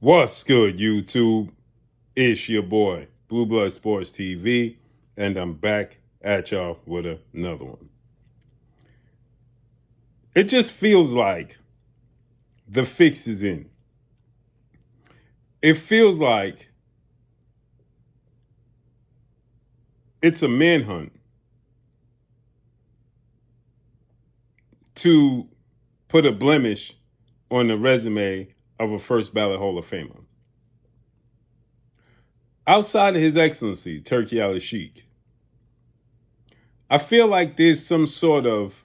What's good, YouTube? It's your boy, Blue Blood Sports TV, and I'm back at y'all with another one. It just feels like the fix is in. It feels like it's a manhunt to put a blemish on the resume of a first ballot Hall of Famer. Outside of His Excellency, Turkey al-Sheikh, I feel like there's some sort of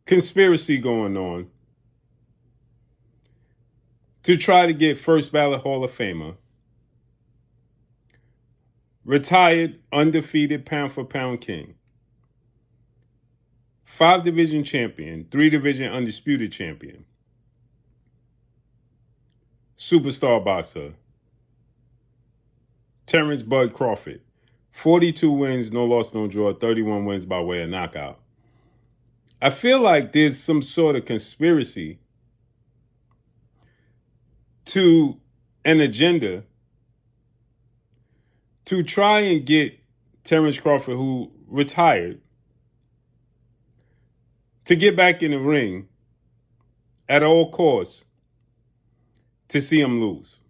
conspiracy going on to try to get first ballot Hall of Famer, retired, undefeated pound-for-pound king, 5-division champion, 3-division undisputed champion, superstar boxer, Terence Bud Crawford, 42 wins, no loss, no draw, 31 wins by way of knockout. I feel like there's some sort of conspiracy to an agenda to try and get Terence Crawford, who retired, to get back in the ring at all costs to see him lose.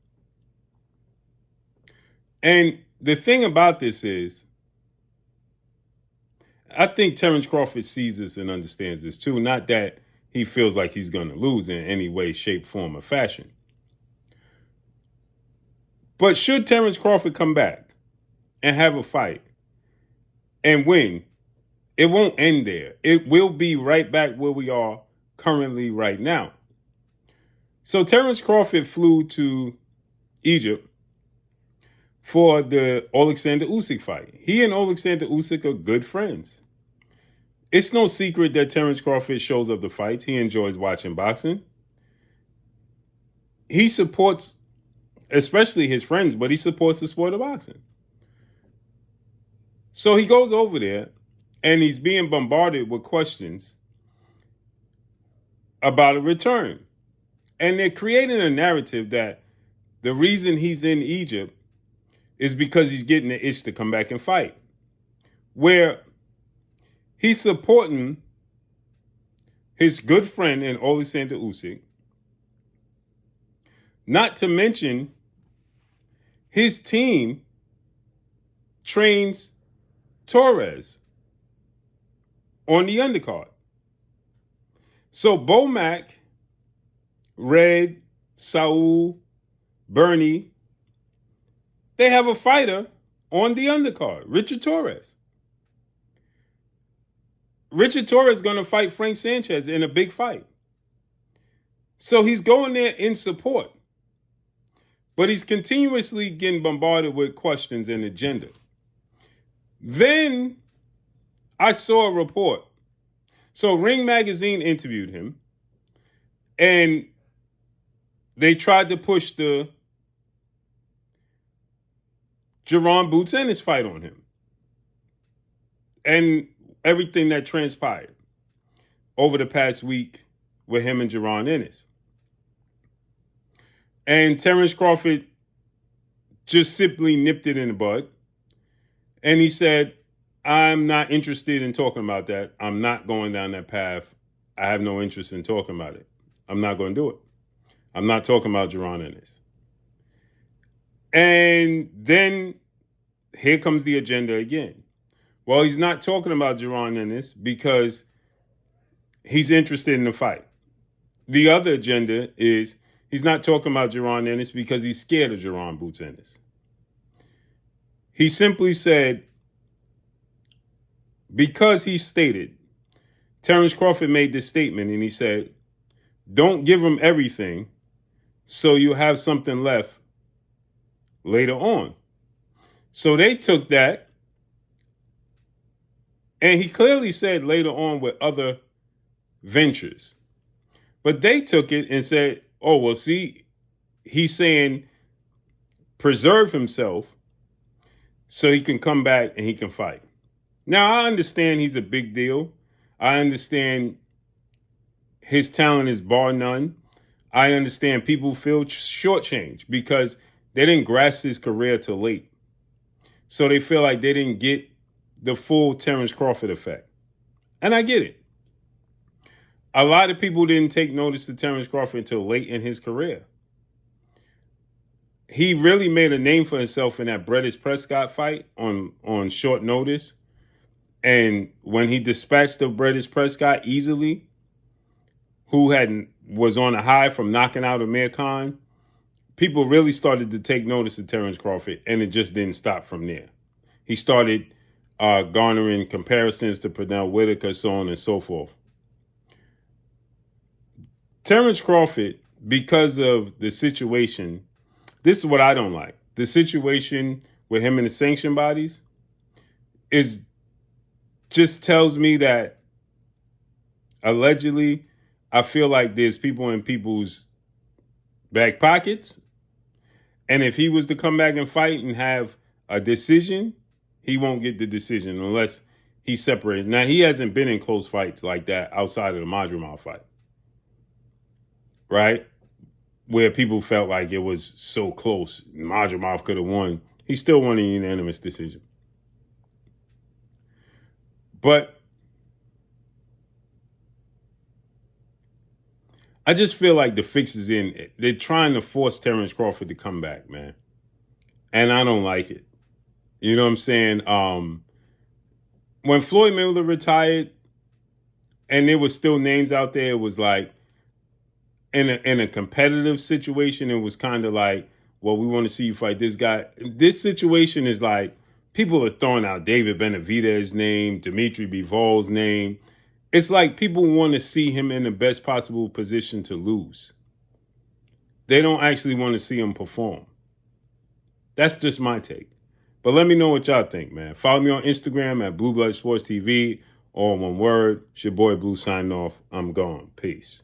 And the thing about this is, I think Terence Crawford sees this and understands this too. Not that he feels like he's going to lose in any way, shape, form, or fashion. But should Terence Crawford come back and have a fight and win, it won't end there. It will be right back where we are currently right now. So Terence Crawford flew to Egypt for the Alexander Usyk fight. He and Alexander Usyk are good friends. It's no secret that Terence Crawford shows up to fights. He enjoys watching boxing. He supports, especially his friends, but he supports the sport of boxing. So he goes over there and he's being bombarded with questions about a return. And they're creating a narrative that the reason he's in Egypt is because he's getting the itch to come back and fight. Where he's supporting his good friend in Alexander Usyk. Not to mention, his team trains Torres on the undercard. So Bomac, Red, Saul, Bernie, they have a fighter on the undercard, Richard Torres. Richard Torres is going to fight Frank Sanchez in a big fight. So he's going there in support. But he's continuously getting bombarded with questions and agenda. Then I saw a report. So Ring Magazine interviewed him. And they tried to push the Jaron Boots Ennis fight on him. And everything that transpired over the past week with him and Jaron Ennis. And Terence Crawford just simply nipped it in the bud. And he said, I'm not interested in talking about that. I'm not going down that path. I have no interest in talking about it. I'm not going to do it. I'm not talking about Jaron Ennis. And then here comes the agenda again. Well, he's not talking about Jaron Ennis because he's interested in the fight. The other agenda is he's not talking about Jaron Ennis because he's scared of Jaron Boots Ennis. He simply said, because he stated, Terence Crawford made this statement and he said, don't give him everything so you have something left later on. So they took that, and he clearly said later on with other ventures. But they took it and said, oh, well, see, he's saying preserve himself so he can come back and he can fight. Now, I understand he's a big deal. I understand his talent is bar none. I understand people feel shortchanged because they didn't grasp his career till late. So they feel like they didn't get the full Terence Crawford effect. And I get it. A lot of people didn't take notice of Terence Crawford until late in his career. He really made a name for himself in that Brettis Prescott fight on short notice. And when he dispatched the Brettis Prescott easily, who was on a high from knocking out Amir Khan, people really started to take notice of Terence Crawford, and it just didn't stop from there. He started garnering comparisons to Pernell Whitaker, so on and so forth. Terence Crawford, because of the situation, this is what I don't like. The situation with him and the sanction bodies just tells me that allegedly, I feel like there's people in people's back pockets. And if he was to come back and fight and have a decision, he won't get the decision unless he's separated. Now, he hasn't been in close fights like that outside of the Madrimov fight, right? Where people felt like it was so close. Madrimov could have won. He still won a unanimous decision. But I just feel like the fix is in. They're trying to force Terence Crawford to come back, man. And I don't like it. You know what I'm saying? When Floyd Mayweather retired and there was still names out there, it was like in a competitive situation, it was kind of like, well, we want to see you fight this guy. This situation is like people are throwing out David Benavidez's name, Dimitri Bivol's name. It's like people want to see him in the best possible position to lose. They don't actually want to see him perform. That's just my take. But let me know what y'all think, man. Follow me on Instagram at Blue Blood Sports TV. All one word. It's your boy Blue signing off. I'm gone. Peace.